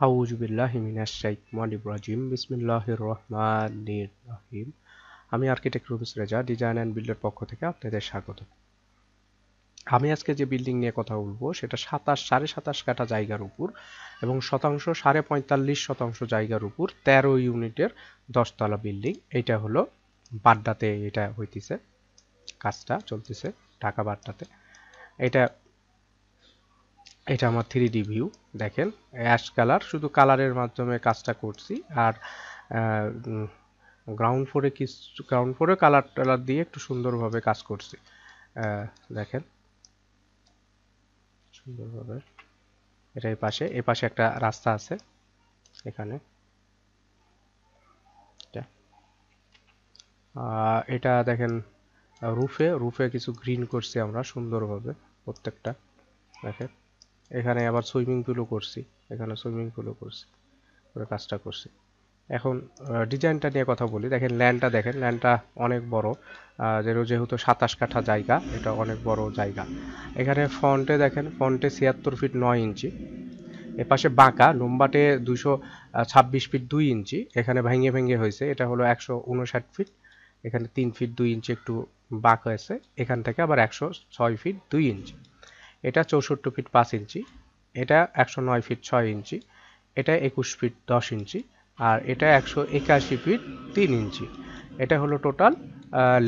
আউযু বিল্লাহি মিনাশ শাইতানির রাজিম বিসমিল্লাহির রহমানির রহিম। আমি আর্কিটেক্ট রুবিস রেজা ডিজাইন অ্যান্ড বিল্ডের পক্ষ থেকে আপনাদের স্বাগত। আমি আজকে যে বিল্ডিং নিয়ে কথা বলবো সেটা 27.5 কাঠা জায়গার উপর এবং শতাংশ 45.5 শতাংশ জায়গার উপর 13 ইউনিটের 10 তলা বিল্ডিং। এটা হলো বাড্ডাতে, এটা হইতেছে, কাজটা চলতেছে ঢাকা বাড্ডাতে। এটা এটা আমার 3D ভিউ। দেখেন অ্যাশ কালার, শুধু কালারের মাধ্যমে কাজটা করছি। আর গ্রাউন্ড ফ্লোরে কালার টালার দিয়ে একটু সুন্দরভাবে কাজ করছি। দেখেন সুন্দরভাবে। এটা এই পাশে একটা রাস্তা আছে এখানে। এটা দেখেন রুফে কিছু গ্রিন করছি আমরা সুন্দরভাবে প্রত্যেকটা। দেখেন এখানে আবার সুইমিং পুলও করছি, এখানে সুইমিং পুলও করছি, করে কাজটা করছি। এখন ডিজাইনটা নিয়ে কথা বলি। দেখেন ল্যান্ডটা অনেক বড়, যেহেতু 27 কাঠা জায়গা, এটা অনেক বড় জায়গা। এখানে ফ্রন্টে 76 ফিট 9 ইঞ্চি, এপাশে বাঁকা লম্বাটে 226 ফিট 2 ইঞ্চি। এখানে ভেঙে ভেঙে হয়েছে, এটা হলো 159 ফিট। এখানে 3 ফিট 2 ইঞ্চি একটু বাঁক হয়েছে, এখান থেকে আবার 106 ফিট 2 ইঞ্চি। এটা 64 ফিট 5 ইঞ্চি, এটা 109 ফিট 6 ইঞ্চি, এটা 21 ফিট 10 ইঞ্চি, আর এটা 181 ফিট 3 ইঞ্চি। এটা হলো total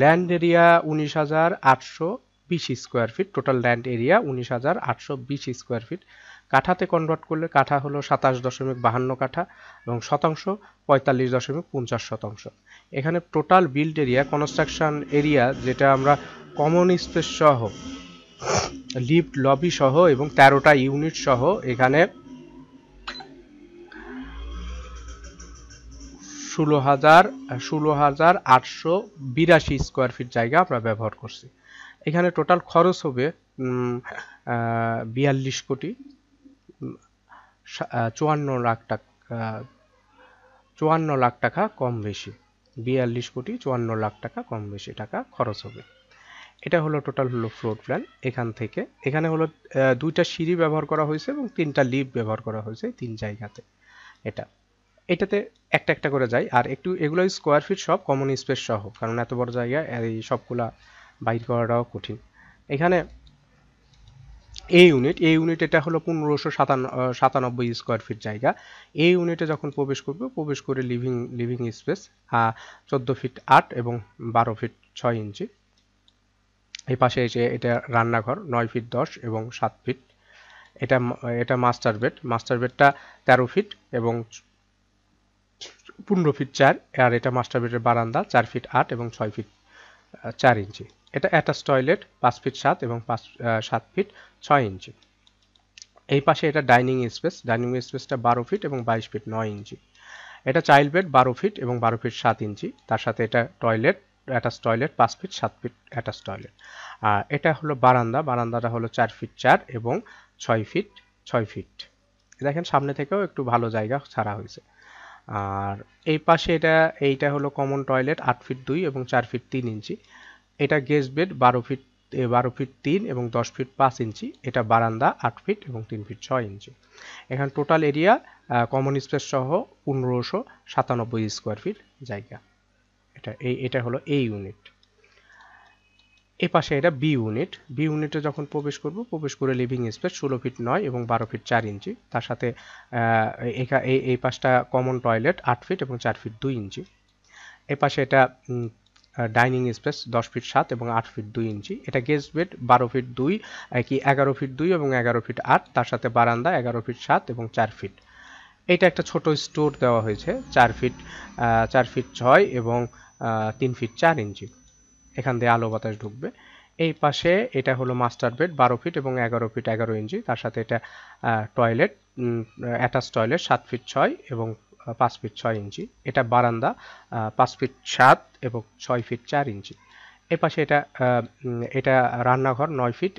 land area 19,820 square feet. Total land area 19,820 square feet. কাঠাতে কনভার্ট করলে কাঠা হলো 27.52 কাঠা এবং শতাংশ 45.50 শতাংশ। এখানে total build area, construction area, যেটা আমরা কমন স্পেস সহ, লিফট লবি সহ এবং 13টা ইউনিট সহ এখানে 16,882 স্কোয়ার ফিট জায়গা আমরা ব্যবহার করছি। এখানে টোটাল খরচ হবে 42 কোটি 54 লাখ টাকা, 54 লাখ টাকা কম বেশি। 42 কোটি 54 লাখ টাকা কম বেশি টাকা খরচ হবে। এটা হলো টোটাল ফ্লোর প্ল্যান। এখানে হলো 2টা সিঁড়ি ব্যবহার করা হয়েছে এবং 3টা লিফট ব্যবহার করা হয়েছে 3 জায়গাতে। এটাতে একটা একটা করে যাই। আর একটু এগুলো স্কোয়ার ফিট সব কমন স্পেস সহ, কারণ এত বড় জায়গা এই সবগুলা বাইর করাটাও কঠিন। এখানে এই ইউনিট এটা হলো 1597 স্কোয়ার ফিট জায়গা। এই ইউনিটে যখন প্রবেশ করে লিভিং স্পেস 14 ফিট 8 এবং 12 ফিট 6 ইঞ্চি। এই পাশে এসে এটা রান্নাঘর 9 ফিট 10 এবং 7 ফিট। এটা মাস্টার বেডটা 13 ফিট এবং 15 ফিট 4। আর এটা মাস্টার বেডের বারান্দা 4 ফিট 8 এবং 6 ফিট 4 ইঞ্চি। এটা অ্যাটাচ টয়লেট 5 ফিট 7 এবং 7 ফিট 6 ইঞ্চি। এই পাশে এটা ডাইনিং স্পেসটা 12 ফিট এবং 22 ফিট 9 ইঞ্চি। এটা চাইল্ড বেড 12 ফিট এবং 12 ফিট 7 ইঞ্চি। তার সাথে এটা attach toilet 5 feet 7 feet attach toilet. আর এটা হলো বারান্দাটা হলো 4 ফিট 4 এবং 6 ফিট 6 ফিট। দেখেন সামনে থেকেও একটু ভালো জায়গা ছাড়া হয়েছে। আর এই পাশে এইটা হলো কমন টয়লেট 8 ফিট 2 এবং 4 ফিট 3 ইঞ্চি। এটা গেস্ট বেড 12 ফিট 3 এবং 10 ফিট 5 ইঞ্চি। এটা বারান্দা 8 ফিট এবং 3 ফিট 6 ইঞ্চি। এখানে টোটাল এরিয়া কমন স্পেস সহ 1597 স্কোয়ার ফিট জায়গা। এটা হলো এ ইউনিট। এই পাশে এটা বি ইউনিটে যখন প্রবেশ করে লিভিং স্পেস 16 ফিট 9 এবং 12 ফিট 4 ইঞ্চি। তার সাথে এই পাশটা কমন টয়লেট 8 ফিট এবং 4 ফিট 2 ইঞ্চি। এই পাশে এটা ডাইনিং স্পেস 10 ফিট 7 এবং 8 ফিট 2 ইঞ্চি। এটা গেস্ট বেড 12 ফিট 2 11 ফিট 2 এবং 11 ফিট 8। তার সাথে বারান্দা 11 ফিট 7 এবং 4 ফিট। এটা একটা ছোট স্টোর দেওয়া হয়েছে 4 ফিট 6 এবং 3 ফিট 4 ইঞ্চি। এখান দিয়ে আলো বাতাস ঢুকবে। এই পাশে এটা হলো মাস্টার বেড 12 ফিট এবং 11 ফিট 11 ইঞ্চি। তার সাথে এটা টয়লেট, অ্যাটাচ টয়লেট 7 ফিট 6 এবং 5 ফিট 6 ইঞ্চি। এটা বারান্দা 5 ফিট 7 এবং 6 ফিট 4 ইঞ্চি। এই পাশে এটা রান্নাঘর 9 ফিট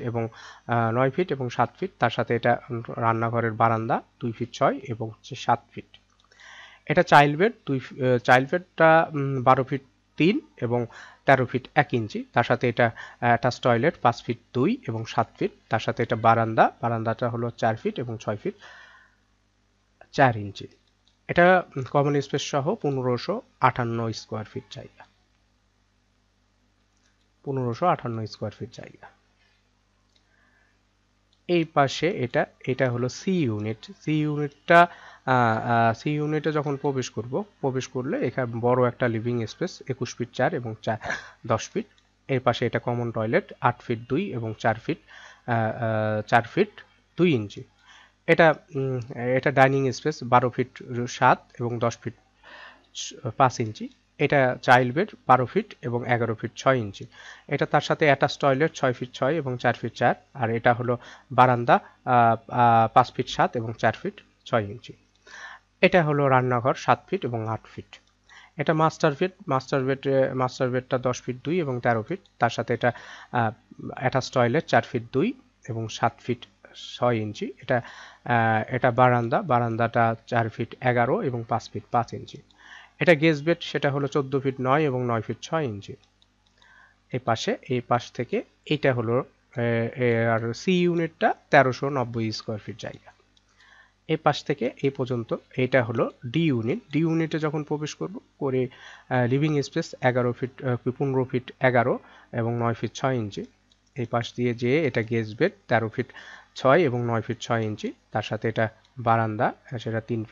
এবং 7 ফিট। তার সাথে এটা রান্নাঘরের বারান্দা 2 ফিট 6 এবং 7 ফিট। এটা চাইল্ড বেডটা 12 ফিট 3 এবং 13 ফিট 1 ইঞ্চি। তার সাথে এটা অ্যাটাচ টয়লেট 5 ফিট 2 এবং 7 ফিট। তার সাথে এটা বারান্দাটা হলো 4 ফিট এবং 6 ফিট 4 ইঞ্চি। এটা কমন স্পেস সহ 1558 স্কোয়ার ফিট জায়গা, 1558 স্কোয়ার ফিট জায়গা। এই পাশে এটা হলো সি ইউনিট। সি ইউনিটে যখন প্রবেশ করলে এখানে বড় একটা লিভিং স্পেস 21 ফিট 4 এবং 10 ফিট। এর পাশে এটা কমন টয়লেট 8 ফিট 2 এবং 4 ফিট 2 ইঞ্চি। এটা ডাইনিং স্পেস 12 ফিট 7 এবং 10 ফিট 5 ইঞ্চি। এটা চাইল্ড বেড 12 ফিট এবং 11 ফিট 6 ইঞ্চি। এটা তার সাথে অ্যাটাচ টয়লেট 6 ফিট 6 এবং 4 ফিট 4। আর এটা হলো বারান্দা 5 ফিট 7 এবং 4 ফিট 6 ইঞ্চি। এটা হলো রান্নাঘর 7 ফিট এবং 8 ফিট। এটা মাস্টার বেডটা 10 ফিট 2 এবং 13 ফিট। তার সাথে এটা অ্যাটাচ টয়লেট 4 ফিট 2 এবং 7 ফিট 6 ইঞ্চি। এটা বারান্দাটা 4 ফিট 11 এবং 5 ফিট 5 ইঞ্চি। এটা গেস্ট বেড, সেটা হলো 14 ফিট 9 এবং 9 ফিট 6 ইঞ্চি। এই পাশ থেকে এটা হলো আর সি ইউনিটটা 1390 স্কোয়ার ফিট জায়গা। এই পাশ থেকে এই পর্যন্ত এটা হলো ডি ইউনিট। ডি ইউনিটে যখন প্রবেশ করে লিভিং স্পেস 15 ফিট 11 এবং 9 ফিট 6 ইঞ্চি। এই পাশ দিয়ে যেয়ে এটা গেস্ট বেড 13 ফিট 6 এবং 9 ফিট 6 ইঞ্চি। তার সাথে এটা বারান্দা, সেটা 3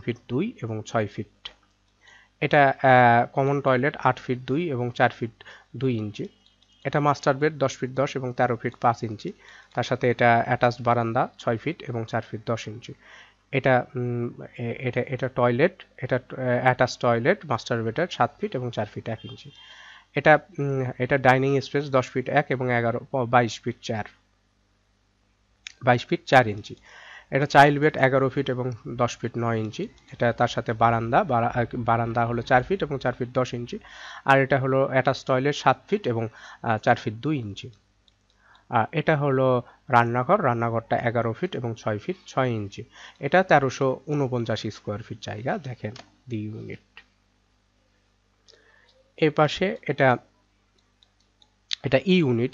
ফিট 2 এবং 6 ফিট। এটা কমন টয়লেট 8 ফিট 2 এবং 4 ফিট 2 ইঞ্চি। এটা মাস্টার বেড 10 ফিট 10 এবং 13 ফিট 5 ইঞ্চি। তার সাথে এটা অ্যাটাচড বারান্দা 6 ফিট এবং 4 ফিট 10 ইঞ্চি। এটা এটা টয়লেট, এটা অ্যাটাচ টয়লেট মাস্টার বেডের 7 ফিট এবং 4 ফিট 1 ইঞ্চি। এটা ডাইনিং স্পেস 10 ফিট 1 এবং 22 ফিট 4 ইঞ্চি। এটা চাইল্ড বেড 11 ফিট এবং 10 ফিট 9 ইঞ্চি। এটা তার সাথে বারান্দা হলো 4 ফিট এবং 4 ফিট 10 ইঞ্চি। আর এটা হলো অ্যাটাচ টয়লেট 7 ফিট এবং 4 ফিট 2 ইঞ্চি। এটা হলো রান্নাঘরটা 11 ফিট এবং 6 ফিট 6 ইঞ্চি। এটা 1349 স্কোয়ার ফিট জায়গা। দেখেন ডি ইউনিট। এই পাশে এটা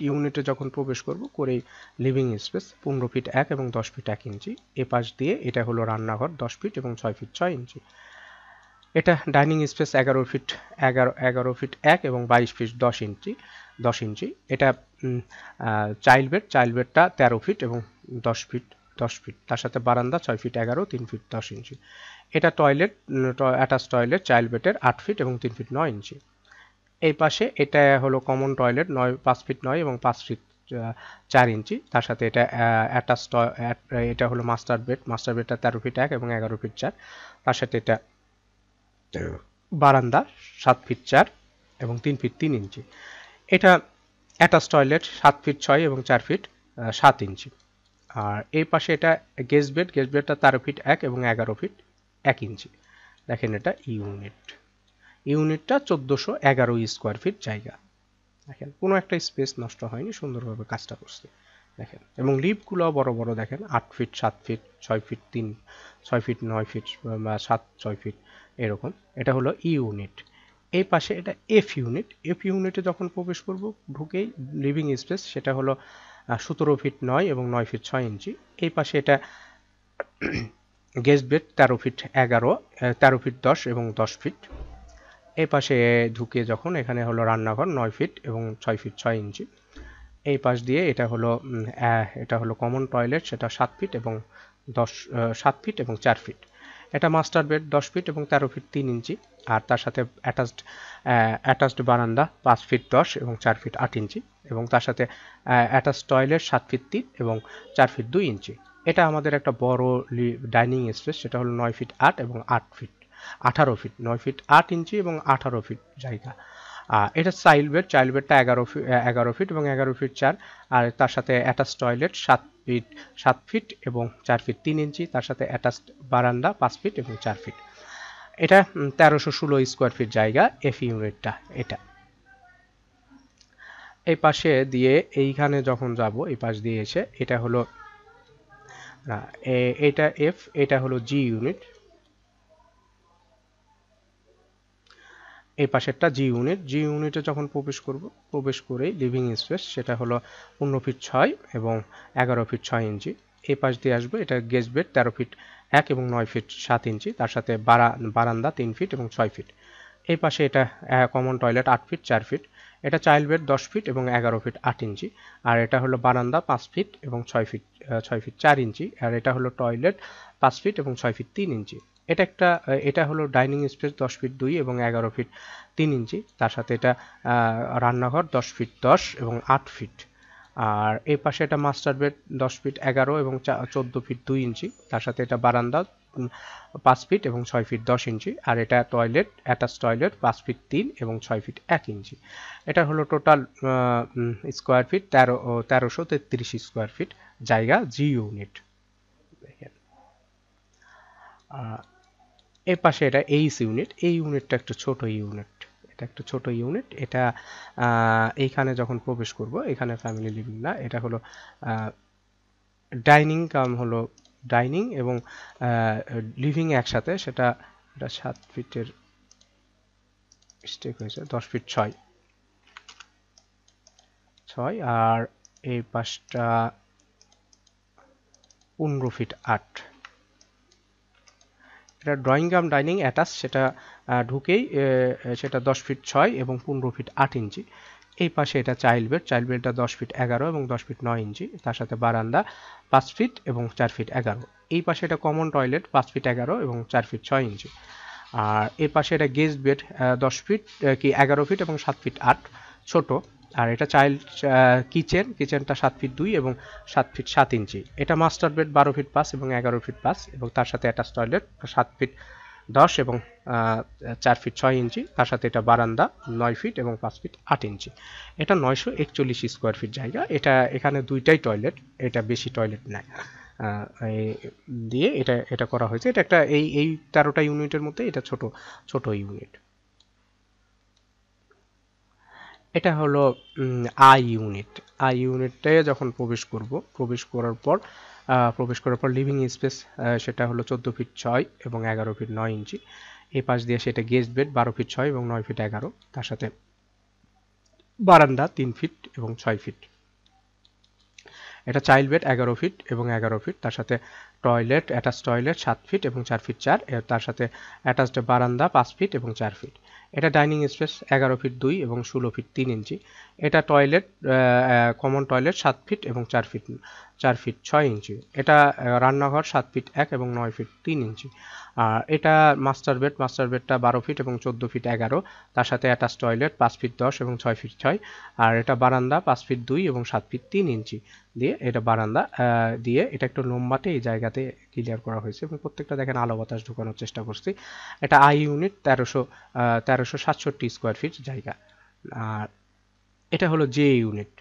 ইউনিটে যখন প্রবেশ করে লিভিং স্পেস 15 ফিট 1 এবং 10 ফিট 1 ইঞ্চি। এ পাশ দিয়ে এটা হলো রান্নাঘর 10 ফিট এবং 6 ফিট 6 ইঞ্চি। এটা ডাইনিং স্পেস 11 ফিট 1 এবং 22 ফিট 10 ইঞ্চি। এটা চাইল্ড বেডটা 13 ফিট এবং 10 ফিট। তার সাথে বারান্দা 6 ফিট 11 3 ফিট 10 ইঞ্চি। এটা অ্যাটাচ টয়লেট চাইল্ড বেডের 8 ফিট এবং 3 ফিট 9 ইঞ্চি। এই পাশে এটা হলো কমন টয়লেট 5 ফিট 9 এবং 5 ফিট 4 ইঞ্চি। তার সাথে এটা হলো মাস্টার বেডটা 13 ফিট 1 এবং 11 ফিট 4। তার সাথে এটা বারান্দা 7 ফিট 4 এবং 3 ফিট 3 ইঞ্চি। এটা অ্যাটাচ টয়লেট 7 ফিট 6 এবং 4 ফিট 7 ইঞ্চি। আর এই পাশে এটা গেস্ট বেডটা 13 ফিট 1 এবং 11 ফিট 1 ইঞ্চি। দেখেন এটা ইউনিটটা 1411 স্কোয়ার ফিট জায়গা। দেখেন কোনো একটা স্পেস নষ্ট হয়নি, সুন্দরভাবে কাজটা করছে দেখেন। এবং লিফটগুলো বড় বড় দেখেন, 8 feet 7 feet 6 feet 6 feet 9 feet বা 6 ফিট এরকম। এটা হলো ইউনিট। এই পাশে এটা এফ ইউনিটে যখন প্রবেশ ঢুকেই লিভিং স্পেস সেটা হলো 17 ফিট 9 এবং 9 ফিট 6 ইঞ্চি। এই পাশে এটা গেস্ট বেড 13 ফিট 10 এবং 10 ফিট। এই পাশে ঢুকে যখন এখানে হলো রান্নাঘর 9 ফিট এবং 6 ফিট 6 ইঞ্চি। এই পাশ দিয়ে এটা হলো কমন টয়লেট, সেটা 7 ফিট এবং 4 ফিট। এটা মাস্টার বেড 10 ফিট এবং 13 ফিট 3 ইঞ্চি। আর তার সাথে অ্যাটাচড বারান্দা 5 ফিট 10 এবং 4 ফিট 8 ইঞ্চি। এবং তার সাথে অ্যাটাচ টয়লেট 7 ফিট 3 এবং 4 ফিট 2 ইঞ্চি। এটা আমাদের একটা বড় ডাইনিং স্পেস, সেটা হলো 9 ফিট 8 এবং 18 ফিট 9 ফিট 8 ইঞ্চি এবং 18 ফিট জায়গা। এটা চাইল্ড বেডটা 11 ফিট এবং 11 ফিট 4। আর তার সাথে অ্যাটাচ টয়লেট 7 ফিট এবং 4 ফিট 3 ইঞ্চি। তার সাথে অ্যাটাচ বারান্দা 5 ফিট এবং 4 ফিট। এটা 1316 স্কোয়ার ফিট জায়গা এফ ইউনিটটা। এটা এই পাশে দিয়ে এইখানে যখন যাব, এই পাশ দিয়ে এসে এটা হলো এটা এফ, এটা হলো জি ইউনিট। এই পাশেরটা জি ইউনিটে যখন প্রবেশ করে লিভিং স্পেস সেটা হলো 15 ফিট 6 এবং 11 ফিট 6 ইঞ্চি। এই পাশ দিয়ে আসবে এটা গেস্ট বেড 13 ফিট 1 এবং 9 ফিট 7 ইঞ্চি, তার সাথে বারান্দা 3 ফিট এবং 6 ফিট। এই পাশে এটা কমন টয়লেট 8 ফিট 4 ফিট। এটা চাইল্ড বেড 10 ফিট এবং 11 ফিট 8 ইঞ্চি। আর এটা হলো বারান্দা 5 ফিট এবং 6 ফিট 4 ইঞ্চি। আর এটা হলো টয়লেট 5 ফিট এবং 6 ফিট 3 ইঞ্চি। এটা হলো ডাইনিং স্পেস 10 ফিট 2 এবং 11 ফিট 3 ইঞ্চি। তার সাথে এটা রান্নাঘর 10 ফিট 10 এবং 8 ফিট। আর এই পাশে এটা মাস্টার বেড 10 ফিট 11 এবং 14 ফিট 2 ইঞ্চি। তার সাথে এটা বারান্দা 5 ফিট এবং 6 ফিট 10 ইঞ্চি। আর এটা টয়লেট, অ্যাটাচ টয়লেট 5 ফিট 3 এবং 6 ফিট 1 ইঞ্চি। এটা হলো total square feet 1333 square feet জায়গা জি ইউনিট। দেখেন এই পাশে এটা এইচ ইউনিট। এই ইউনিটটা একটু ছোট ইউনিট, এটা একটু ছোট ইউনিট। এটা এইখানে যখন প্রবেশ করব, এখানে ফ্যামিলি লিভিং না, এটা হলো ডাইনিং হলো ডাইনিং এবং লিভিং একসাথে। এটা 7 ফিটের স্টেক হয়েছে, 10 ফিট 6। আর এই পাশটা 15 ফিট 8। এটা ড্রয়িং কাম ডাইনিং অ্যাটাচ, সেটা ঢুকেই সেটা 10 ফিট 6 এবং 15 ফিট 8 ইঞ্চি। এই পাশে এটা চাইল্ড বেডটা 10 ফিট 11 এবং 10 ফিট 9 ইঞ্চি। তার সাথে বারান্দা 5 ফিট এবং 4 ফিট 11। এই পাশে এটা কমন টয়লেট 5 ফিট 11 এবং 4 ফিট 6 ইঞ্চি। আর এই পাশে এটা গেস্ট বেড 10 ফিট 11 ফিট এবং 7 ফিট 8, ছোট। আর এটা কিচেনটা 7 ফিট 2 এবং 7 ফিট 7 ইঞ্চি। এটা মাস্টার বেড 12 ফিট 5 এবং 11 ফিট 5 এবং তার সাথে অ্যাটাচ টয়লেট 7 ফিট 10 এবং 4 ফিট 6 ইঞ্চি। তার সাথে এটা বারান্দা 9 ফিট এবং 5 ফিট 8 ইঞ্চি। এটা 941 স্কোয়ার ফিট জায়গা। এখানে দুইটাই টয়লেট, এটা বেশি টয়লেট নাই দিয়ে এটা করা হয়েছে। এটা একটা এই 13টা ইউনিটের মধ্যে এটা ছোট ইউনিট। এটা হলো আই ইউনিট। আই ইউনিটে যখন প্রবেশ করার পর লিভিং স্পেস সেটা হলো 14 ফিট 6 এবং 11 ফিট 9 ইঞ্চি। এই পাশ দিয়ে সেটা গেস্ট বেড 12 ফিট 6 এবং 9 ফিট 11। তার সাথে বারান্দা 3 ফিট এবং 6 ফিট। এটা চাইল্ড বেড 11 ফিট এবং 11 ফিট। তার সাথে টয়লেট, অ্যাটাচ টয়লেট 7 ফিট এবং 4 ফিট 4। তার সাথে অ্যাটাচড বারান্দা 5 ফিট এবং 4 ফিট। এটা ডাইনিং স্পেস 11 ফিট 2 এবং 16 ফিট 3 ইঞ্চি। এটা টয়লেট, কমন টয়লেট 7 ফিট এবং 4 ফিট 6 ইঞ্চি। এটা রান্নাঘর 7 ফিট 1 এবং 9 ফিট 3 ইঞ্চি। আর এটা মাস্টার বেডটা 12 ফিট এবং 14 ফিট 11। তার সাথে অ্যাটাচ টয়লেট 5 ফিট 10 এবং 6 ফিট 6। আর এটা বারান্দা 5 ফিট 2 এবং 7 ফিট 3 ইঞ্চি দিয়ে এটা বারান্দা দিয়ে এটা একটু লম্বাটে এই জায়গাতে ক্লিয়ার করা হয়েছে এবং প্রত্যেকটা দেখেন আলো বাতাস ঢোকানোর চেষ্টা করছি। এটা আই ইউনিট 1367 স্কোয়ার ফিট জায়গা। আর এটা হলো জে ইউনিট।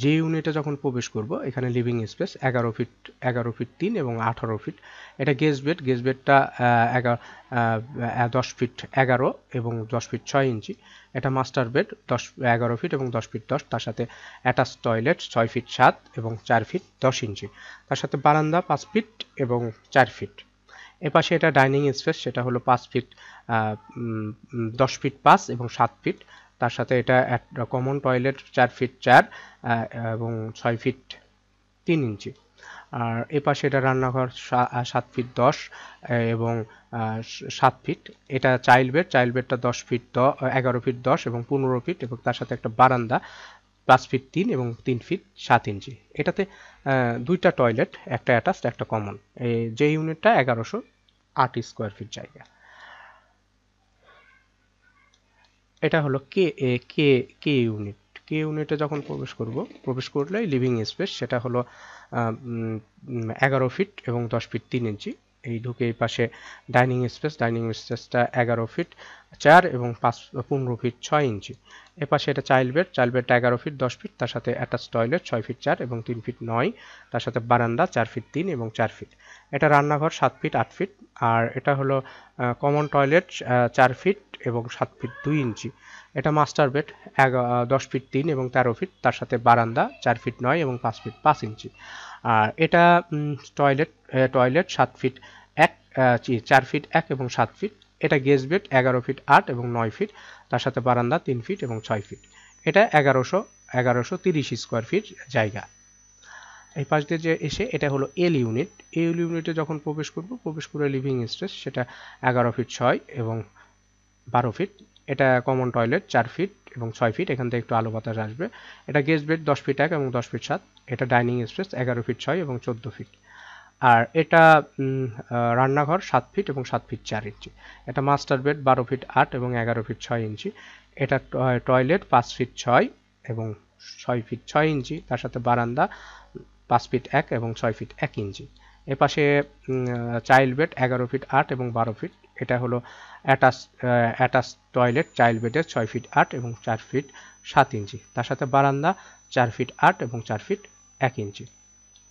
যে ইউনিটে যখন প্রবেশ করব, এখানে লিভিং স্পেস 11 ফিট 3 এবং 18 ফিট। এটা গেস্ট বেডটা 10 ফিট 11 এবং 10 ফিট 6 ইঞ্চি। এটা মাস্টার বেড 11 ফিট এবং 10 ফিট 10। তার সাথে অ্যাটাচ টয়লেট 6 ফিট 7 এবং 4 ফিট 10 ইঞ্চি। তার সাথে বারান্দা 5 ফিট এবং 4 ফিট। এপাশে এটা ডাইনিং স্পেস, সেটা হলো 5 ফিট 10 ফিট 5 এবং 7 ফিট। তার সাথে এটা কমন টয়লেট 4 ফিট 4 এবং 6 ফিট 3 ইঞ্চি। আর এপাশে এটা রান্নাঘর 7 ফিট 10 এবং 7 ফিট। এটা চাইল্ড বেডটা 10 ফিট 11 ফিট 10 এবং 15 ফিট এবং তার সাথে একটা বারান্দা 5 ফিট 3 এবং 3 ফিট 7 ইঞ্চি। এটাতে দুইটা টয়লেট, একটা অ্যাটাচড একটা কমন। যে ইউনিটটা 1108 স্কোয়ার ফিট জায়গা। এটা হলো কে ইউনিট। কে ইউনিটে যখন প্রবেশ করলে লিভিং স্পেস সেটা হলো 11 ফিট এবং 10 ফিট 3 ইঞ্চি। এই ঢুকে এই পাশে ডাইনিং স্পেসটা 11 ফিট 4 এবং 15 ফিট 6 ইঞ্চি। এপাশে এটা চাইল্ড বেডটা 11 ফিট 10 ফিট। তার সাথে অ্যাটাচ টয়লেট 6 ফিট 4 এবং 3 ফিট 9। তার সাথে বারান্দা 4 ফিট 3 এবং 4 ফিট। এটা রান্নাঘর 7 ফিট 8 ফিট। আর এটা হলো কমন টয়লেট 4 ফিট এবং 7 ফিট 2 ইঞ্চি। এটা মাস্টার বেড 10 ফিট 3 এবং 13 ফিট। তার সাথে বারান্দা 4 ফিট 9 এবং 5 ফিট 5 ইঞ্চি। আর এটা টয়লেট 7 ফিট 1 4 ফিট 1 এবং 7 ফিট। এটা গেস্ট বেড 11 ফিট 8 এবং 9 ফিট। তার সাথে বারান্দা 3 ফিট এবং 6 ফিট। এটা 1130 স্কোয়ার ফিট জায়গা। এই পাশ দিয়ে যে এসে এটা হলো এল ইউনিট। এল ইউনিটে যখন প্রবেশ করে লিভিং স্পেস সেটা 11 ফিট 6 এবং 12 ফিট। এটা কমন টয়লেট 4 ফিট এবং 6 ফিট, এখান থেকে একটু আলো বাতাস আসবে। এটা গেস্ট বেড 10 ফিট 1 এবং 10 ফিট 7। এটা ডাইনিং স্পেস 11 ফিট 6 এবং 14 ফিট। আর এটা রান্নাঘর 7 ফিট এবং 7 ফিট 4 ইঞ্চি। এটা মাস্টার বেড 12 ফিট 8 এবং 11 ফিট 6 ইঞ্চি। এটা টয়লেট 5 ফিট 6 এবং 6 ফিট 6 ইঞ্চি, তার সাথে বারান্দা 5 ফিট 1 এবং 6 ফিট 1 ইঞ্চি। এপাশে চাইল্ড বেড 11 ফিট 8 এবং 12 ফিট। এটা হলো অ্যাটাচ টয়লেট চাইল্ড বেডের 6 ফিট 8 এবং 4 ফিট 7 ইঞ্চি, তার সাথে বারান্দা 4 ফিট 8 এবং 4 ফিট 1 ইঞ্চি।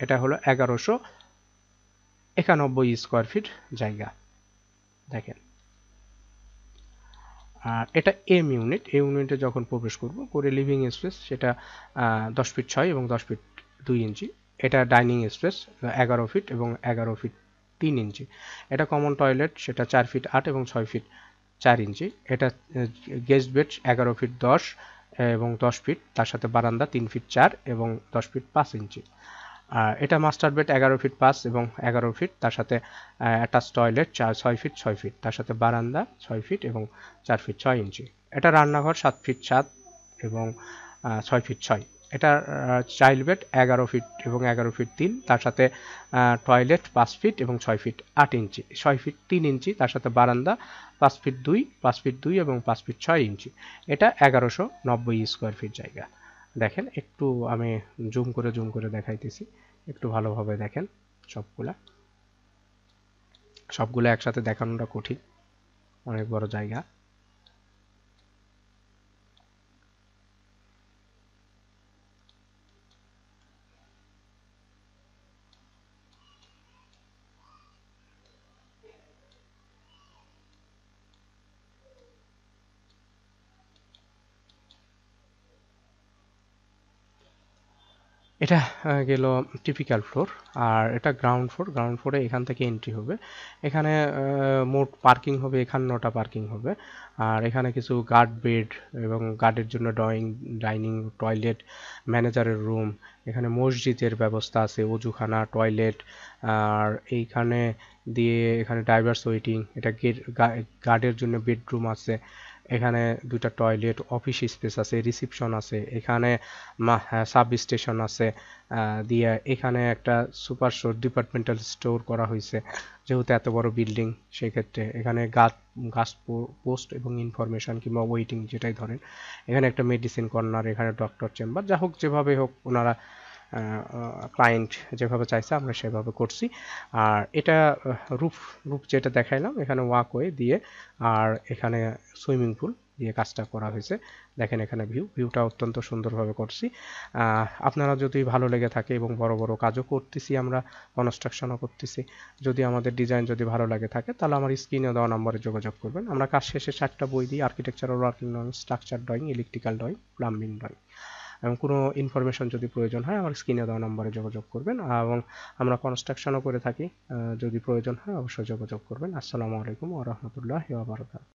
এটা হলো 1191 স্কোয়ার ফিট জায়গা। দেখেন, আর এটা এম ইউনিট। এই ইউনিটে যখন প্রবেশ করে লিভিং স্পেস সেটা 10 ফিট 6 এবং 10 ফিট 2 ইঞ্চি। এটা ডাইনিং স্পেস 11 ফিট এবং 11 ফিট 3 ইঞ্চি। এটা কমন টয়লেট সেটা 4 ফিট 8 এবং 6 ফিট 4 ইঞ্চি। এটা গেস্ট বেড 11 ফিট 10 এবং 10 ফিট, তার সাথে বারান্দা 3 ফিট 4 এবং 10 ফিট 5 ইঞ্চি। এটা মাস্টার বেড 11 ফিট 5 এবং 11 ফিট, তার সাথে অ্যাটাচ টয়লেট 6 ফিট 6 ফিট, তার সাথে বারান্দা 6 ফিট এবং 4 ফিট 6 ইঞ্চি। এটা রান্নাঘর 7 ফিট 7 এবং 6 ফিট 6। এটা চাইল্ড বেড 11 ফিট এবং 11 ফিট 3, তার সাথে টয়লেট 5 ফিট এবং 6 ফিট 8 ইঞ্চি 6 ফিট 3 ইঞ্চি, তার সাথে বারান্দা 5 ফিট 2 এবং 5 ফিট 6 ইঞ্চি। এটা 1190 স্কোয়ার ফিট জায়গা। দেখেন, একটু আমি জুম করে দেখাইতেছি, একটু ভালোভাবে দেখেন। সবগুলা একসাথে দেখানোটা কঠিন, অনেক বড় জায়গা। এটা গেল টিপিক্যাল ফ্লোর। আর এটা গ্রাউন্ড ফ্লোরে এখান থেকে এন্ট্রি হবে। এখানে মোট পার্কিং হবে 51টা পার্কিং হবে। আর এখানে কিছু গার্ড বেড এবং গার্ডের জন্য ডাইনিং টয়লেট, ম্যানেজারের রুম, এখানে মসজিদের ব্যবস্থা আছে, অজুখানা, টয়লেট। আর এইখানে এখানে ড্রাইভার্স ওয়েটিং, এটা গার্ডের জন্য বেডরুম আছে। এখানে 2টা টয়লেট, অফিস স্পেস আছে, রিসিপশন আছে, এখানে সাব স্টেশন আছে। এখানে একটা সুপার স্টোর, ডিপার্টমেন্টাল স্টোর করা হয়েছে, যেহেতু এত বড় বিল্ডিং সেক্ষেত্রে। এখানে গাছ পোস্ট এবং ইনফরমেশন কিংবা ওয়েটিং যেটাই ধরেন। এখানে একটা মেডিসিন কর্নার, এখানে ডক্টর চেম্বার। যা হোক, যেভাবে হোক ওনারা ক্লায়েন্ট যেভাবে চাইছে আমরা সেভাবে করছি। আর এটা রুফ যেটা দেখাইলাম, এখানে ওয়াকওয়ে দিয়ে আর এখানে সুইমিং পুল দিয়ে কাজটা করা হয়েছে। দেখেন এখানে ভিউটা অত্যন্ত সুন্দরভাবে করছি। আপনারা যদি ভালো লেগে থাকে, এবং বড় বড় কাজও করতেছি আমরা, কনস্ট্রাকশনও করতেছি, যদি আমাদের ডিজাইন যদি ভালো লাগে থাকে, তাহলে আমার স্ক্রিনে দেওয়া নম্বরে যোগাযোগ করবেন। আমরা কাজ শেষে 4টা বই দিই: architectural working drawing, structure drawing, electrical drawing, plumbing drawing. এবং কোনো ইনফরমেশন যদি প্রয়োজন হয় আমার স্ক্রিনে দেওয়া নম্বরে যোগাযোগ করবেন। এবং আমরা কনস্ট্রাকশনও করে থাকি, যদি প্রয়োজন হয় অবশ্যই যোগাযোগ করবেন। আসসালামু আলাইকুম ওয়া রাহমাতুল্লাহি ওয়া বারাকাতুহু।